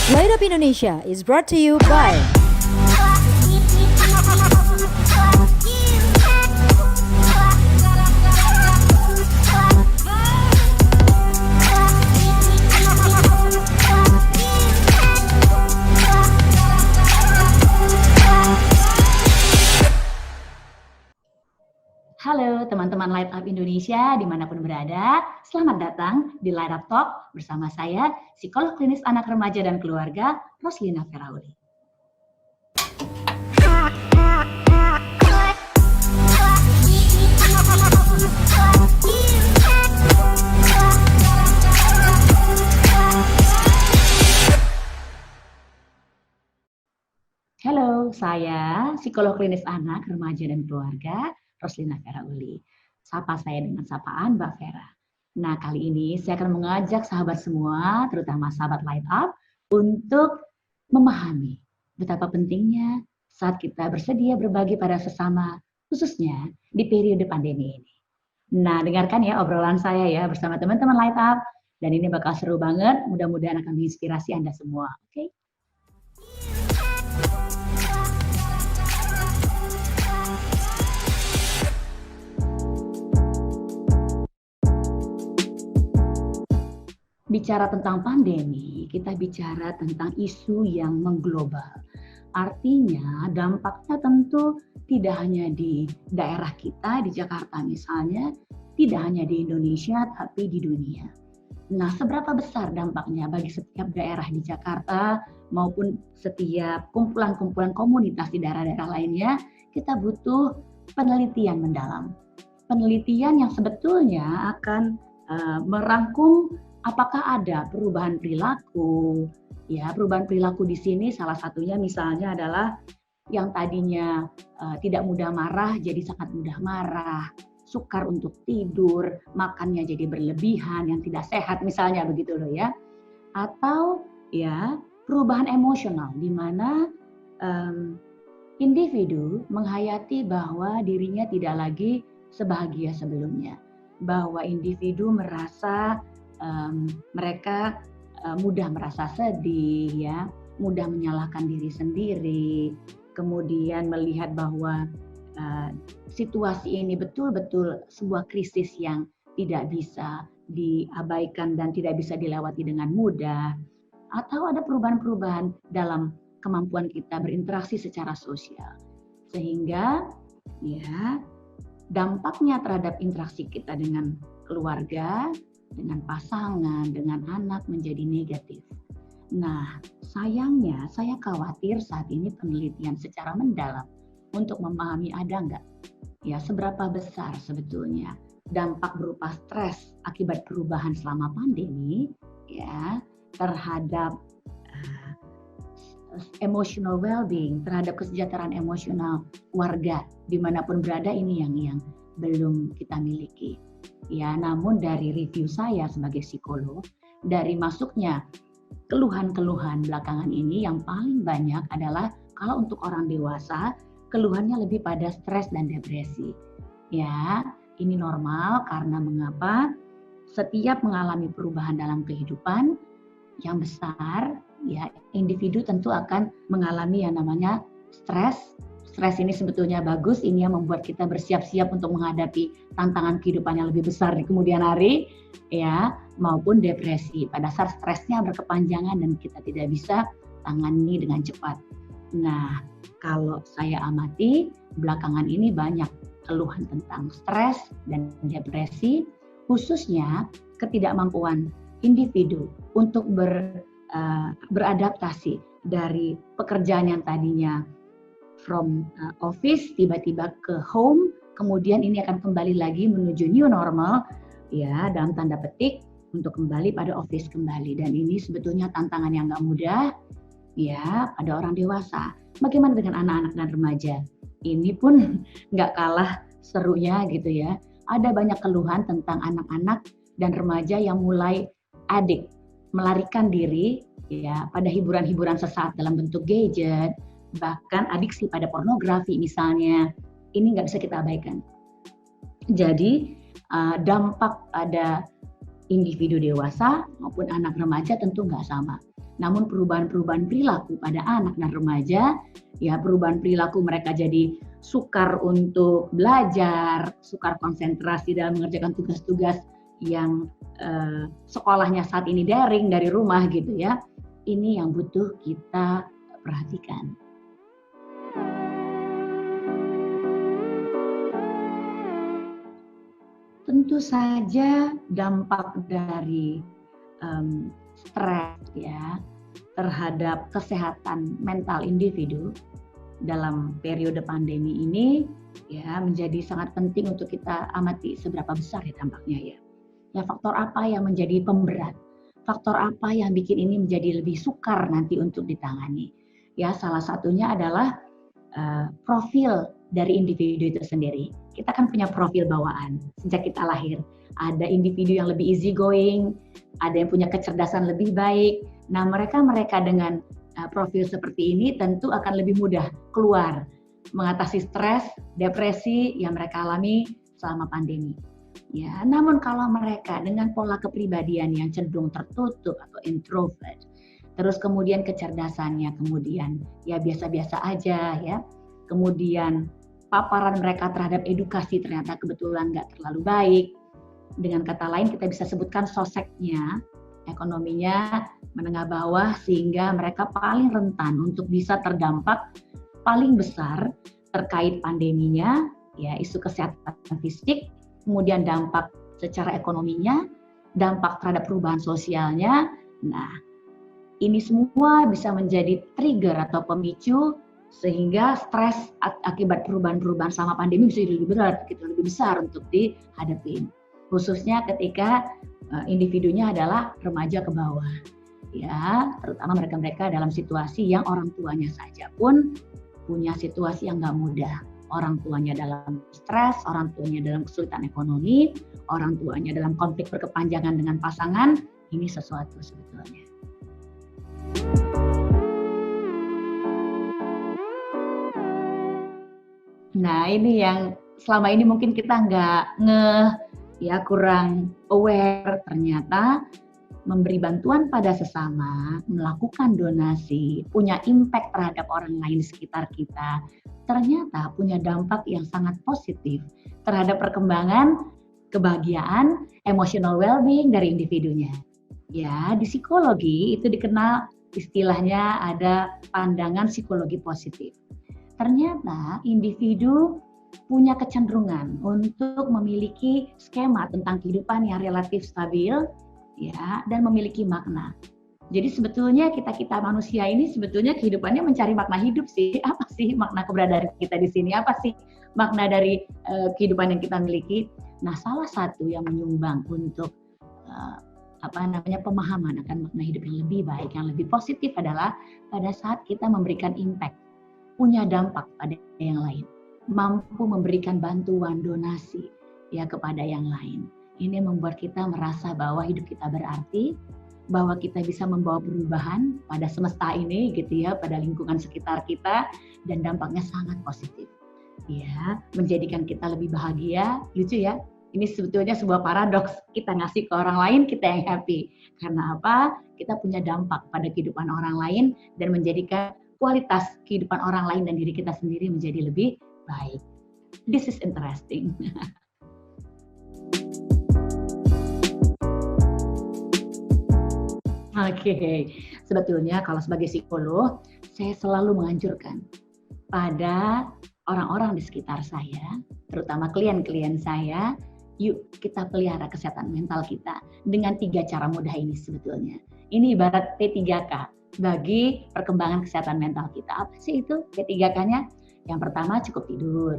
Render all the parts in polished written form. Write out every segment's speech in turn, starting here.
Light Up Indonesia is brought to you by Halo teman-teman Light Up Indonesia dimanapun berada, selamat datang di Light Up Talk bersama saya, psikolog klinis anak remaja dan keluarga, Roslina Ferauli. Halo, saya psikolog klinis anak, remaja, dan keluarga, Roslina Ferauli. Sapa saya dengan sapaan Mbak Vera. Nah, kali ini saya akan mengajak sahabat semua, terutama sahabat Light Up, untuk memahami betapa pentingnya saat kita bersedia berbagi pada sesama, khususnya di periode pandemi ini. Nah, dengarkan ya obrolan saya ya bersama teman-teman Light Up, dan ini bakal seru banget, mudah-mudahan akan menginspirasi Anda semua, oke? Bicara tentang pandemi, kita bicara tentang isu yang mengglobal. Artinya dampaknya tentu tidak hanya di daerah kita, di Jakarta misalnya, tidak hanya di Indonesia, tapi di dunia. Nah, seberapa besar dampaknya bagi setiap daerah di Jakarta maupun setiap kumpulan-kumpulan komunitas di daerah-daerah lainnya, kita butuh penelitian mendalam. Penelitian yang sebetulnya akan merangkum apakah ada perubahan perilaku. Ya, perubahan perilaku di sini salah satunya misalnya adalah yang tadinya tidak mudah marah jadi sangat mudah marah, sukar untuk tidur, makannya jadi berlebihan yang tidak sehat misalnya begitu loh ya. Atau ya perubahan emosional di mana individu menghayati bahwa dirinya tidak lagi sebahagia sebelumnya, bahwa individu merasa mereka mudah merasa sedih, ya, mudah menyalahkan diri sendiri, kemudian melihat bahwa situasi ini betul-betul sebuah krisis yang tidak bisa diabaikan dan tidak bisa dilewati dengan mudah, atau ada perubahan-perubahan dalam kemampuan kita berinteraksi secara sosial, sehingga ya dampaknya terhadap interaksi kita dengan keluarga, dengan pasangan, dengan anak menjadi negatif. Nah, sayangnya saya khawatir saat ini penelitian secara mendalam untuk memahami ada nggak ya seberapa besar sebetulnya dampak berupa stres akibat perubahan selama pandemi ya terhadap emotional well-being, terhadap kesejahteraan emosional warga dimanapun berada, ini yang belum kita miliki. Ya, namun dari review saya sebagai psikolog, dari masuknya keluhan-keluhan belakangan ini yang paling banyak adalah kalau untuk orang dewasa, keluhannya lebih pada stres dan depresi. Ya, ini normal karena mengapa? Setiap mengalami perubahan dalam kehidupan yang besar, ya individu tentu akan mengalami yang namanya stres. Stres ini sebetulnya bagus, ini yang membuat kita bersiap-siap untuk menghadapi tantangan kehidupan yang lebih besar di kemudian hari, ya, maupun depresi. Pada saat stresnya berkepanjangan dan kita tidak bisa tangani dengan cepat. Nah, kalau saya amati, belakangan ini banyak keluhan tentang stres dan depresi, khususnya ketidakmampuan individu untuk beradaptasi dari pekerjaan yang tadinya from office tiba-tiba ke home, kemudian ini akan kembali lagi menuju new normal, ya dalam tanda petik untuk kembali pada office kembali. Dan ini sebetulnya tantangan yang nggak mudah, ya pada orang dewasa. Bagaimana dengan anak-anak dan remaja? Ini pun nggak kalah serunya gitu ya. Ada banyak keluhan tentang anak-anak dan remaja yang mulai adik, melarikan diri ya pada hiburan-hiburan sesaat dalam bentuk gadget, bahkan adiksi pada pornografi misalnya. Ini nggak bisa kita abaikan. Jadi dampak pada individu dewasa maupun anak remaja tentu nggak sama. Namun perubahan-perubahan perilaku pada anak dan remaja, ya perubahan perilaku mereka jadi sukar untuk belajar, sukar konsentrasi dalam mengerjakan tugas-tugas yang sekolahnya saat ini daring dari rumah gitu ya. Ini yang butuh kita perhatikan. Tentu saja dampak dari stres ya terhadap kesehatan mental individu dalam periode pandemi ini ya menjadi sangat penting untuk kita amati seberapa besar ya dampaknya ya. Ya faktor apa yang menjadi pemberat? Faktor apa yang bikin ini menjadi lebih sukar nanti untuk ditangani? Ya salah satunya adalah profil dari individu itu sendiri. Kita kan punya profil bawaan sejak kita lahir. Ada individu yang lebih easy going, ada yang punya kecerdasan lebih baik. Nah, mereka dengan profil seperti ini tentu akan lebih mudah keluar mengatasi stres, depresi yang mereka alami selama pandemi. Ya, namun kalau mereka dengan pola kepribadian yang cenderung tertutup atau introvert, terus kemudian kecerdasannya kemudian ya biasa-biasa aja ya, kemudian paparan mereka terhadap edukasi ternyata kebetulan nggak terlalu baik. Dengan kata lain kita bisa sebutkan soseknya, ekonominya menengah bawah sehingga mereka paling rentan untuk bisa terdampak paling besar terkait pandeminya, ya isu kesehatan fisik, kemudian dampak secara ekonominya, dampak terhadap perubahan sosialnya. Nah, ini semua bisa menjadi trigger atau pemicu sehingga stres akibat perubahan-perubahan sama pandemi bisa lebih berat, gitu, lebih besar untuk dihadapi. Khususnya ketika individunya adalah remaja ke bawah, ya, terutama mereka-mereka dalam situasi yang orang tuanya saja pun punya situasi yang nggak mudah. Orang tuanya dalam stres, orang tuanya dalam kesulitan ekonomi, orang tuanya dalam konflik berkepanjangan dengan pasangan, ini sesuatu sebetulnya. Nah, ini yang selama ini mungkin kita nggak ya kurang aware, ternyata memberi bantuan pada sesama, melakukan donasi, punya impact terhadap orang lain di sekitar kita, ternyata punya dampak yang sangat positif terhadap perkembangan kebahagiaan, emotional well-being dari individunya. Ya, di psikologi itu dikenal istilahnya ada pandangan psikologi positif. Ternyata individu punya kecenderungan untuk memiliki skema tentang kehidupan yang relatif stabil, ya, dan memiliki makna. Jadi sebetulnya kita manusia ini sebetulnya kehidupannya mencari makna hidup sih. Apa sih makna keberadaan kita di sini? Apa sih makna dari kehidupan yang kita miliki? Nah, salah satu yang menyumbang untuk pemahaman akan makna hidup yang lebih baik, yang lebih positif adalah pada saat kita memberikan impact, punya dampak pada yang lain, mampu memberikan bantuan donasi ya kepada yang lain. Ini membuat kita merasa bahwa hidup kita berarti, bahwa kita bisa membawa perubahan pada semesta ini gitu ya, pada lingkungan sekitar kita, dan dampaknya sangat positif. Ya, menjadikan kita lebih bahagia. Lucu ya. Ini sebetulnya sebuah paradoks. Kita ngasih ke orang lain, kita yang happy. Karena apa? Kita punya dampak pada kehidupan orang lain dan menjadikan kualitas kehidupan orang lain dan diri kita sendiri menjadi lebih baik. This is interesting. Oke, sebetulnya kalau sebagai psikolog, saya selalu menganjurkan pada orang-orang di sekitar saya, terutama klien-klien saya, yuk kita pelihara kesehatan mental kita dengan 3 cara mudah ini sebetulnya. Ini ibarat P3K bagi perkembangan kesehatan mental kita. Apa sih itu P3K-nya? Yang pertama cukup tidur.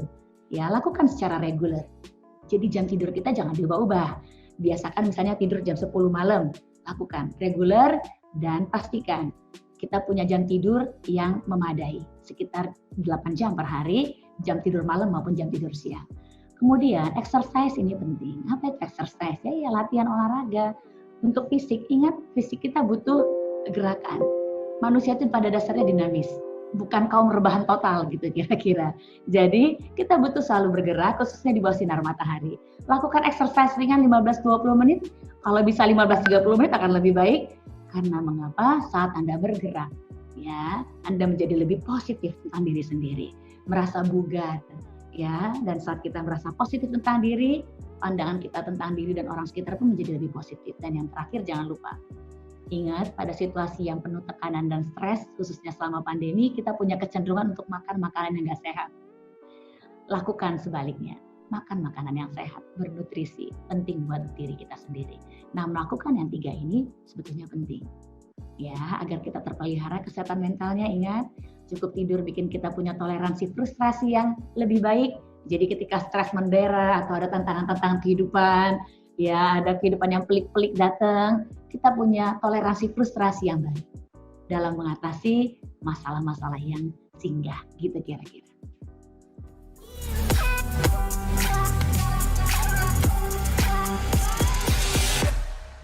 Ya, lakukan secara reguler. Jadi jam tidur kita jangan diubah-ubah. Biasakan misalnya tidur jam 10 malam. Lakukan reguler dan pastikan kita punya jam tidur yang memadai, sekitar 8 jam per hari, jam tidur malam maupun jam tidur siang. Kemudian exercise ini penting. Apa itu exercise? Ya latihan olahraga untuk fisik. Ingat, fisik kita butuh gerakan. Manusia itu pada dasarnya dinamis, bukan kaum rebahan total gitu kira-kira. Jadi kita butuh selalu bergerak, khususnya di bawah sinar matahari. Lakukan exercise ringan 15-20 menit, kalau bisa 15-30 menit akan lebih baik. Karena mengapa? Saat Anda bergerak, ya, Anda menjadi lebih positif tentang diri sendiri, merasa bugar, ya, dan saat kita merasa positif tentang diri, pandangan kita tentang diri dan orang sekitar pun menjadi lebih positif. Dan yang terakhir, jangan lupa, ingat pada situasi yang penuh tekanan dan stres, khususnya selama pandemi, kita punya kecenderungan untuk makan makanan yang nggak sehat. Lakukan sebaliknya, makan makanan yang sehat, bernutrisi, penting buat diri kita sendiri. Nah, melakukan yang 3 ini sebetulnya penting. Ya, agar kita terpelihara kesehatan mentalnya, ingat, cukup tidur bikin kita punya toleransi frustrasi yang lebih baik. Jadi ketika stres mendera atau ada tantangan-tantangan kehidupan, ya ada kehidupan yang pelik-pelik datang, kita punya toleransi frustrasi yang baik dalam mengatasi masalah-masalah yang singgah, gitu kira-kira.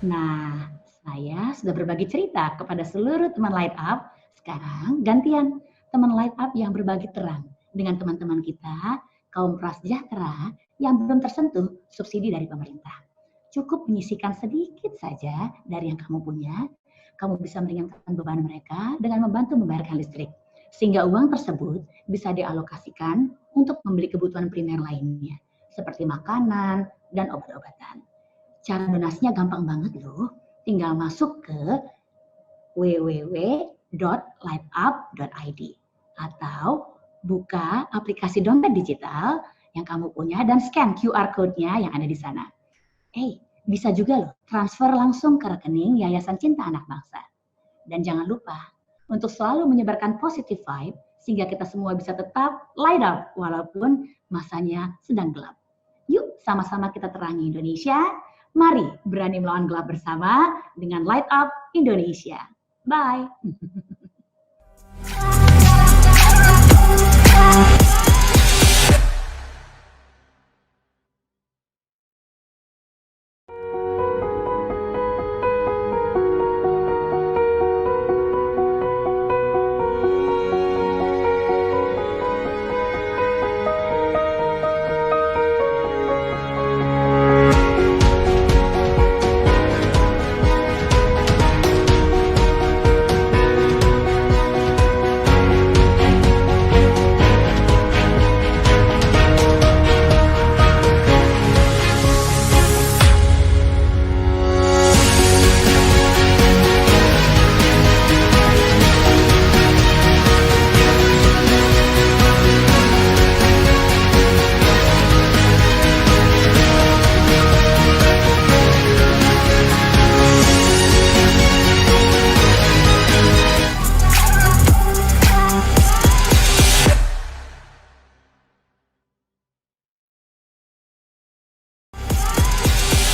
Nah, saya sudah berbagi cerita kepada seluruh teman Light Up. Sekarang gantian teman Light Up yang berbagi terang dengan teman-teman kita, kaum prasejahtera yang belum tersentuh subsidi dari pemerintah. Cukup menyisihkan sedikit saja dari yang kamu punya, kamu bisa meringankan beban mereka dengan membantu membayarkan listrik. Sehingga uang tersebut bisa dialokasikan untuk membeli kebutuhan primer lainnya, seperti makanan dan obat-obatan. Cara donasinya gampang banget loh, tinggal masuk ke www.lightup.id atau buka aplikasi dompet digital yang kamu punya dan scan QR code-nya yang ada di sana. Bisa juga loh transfer langsung ke rekening Yayasan Cinta Anak Bangsa. Dan jangan lupa untuk selalu menyebarkan positive vibe sehingga kita semua bisa tetap light up walaupun masanya sedang gelap. Yuk sama-sama kita terangi Indonesia. Mari berani melawan gelap bersama dengan Light Up Indonesia. Bye.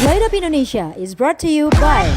Light Up Indonesia is brought to you by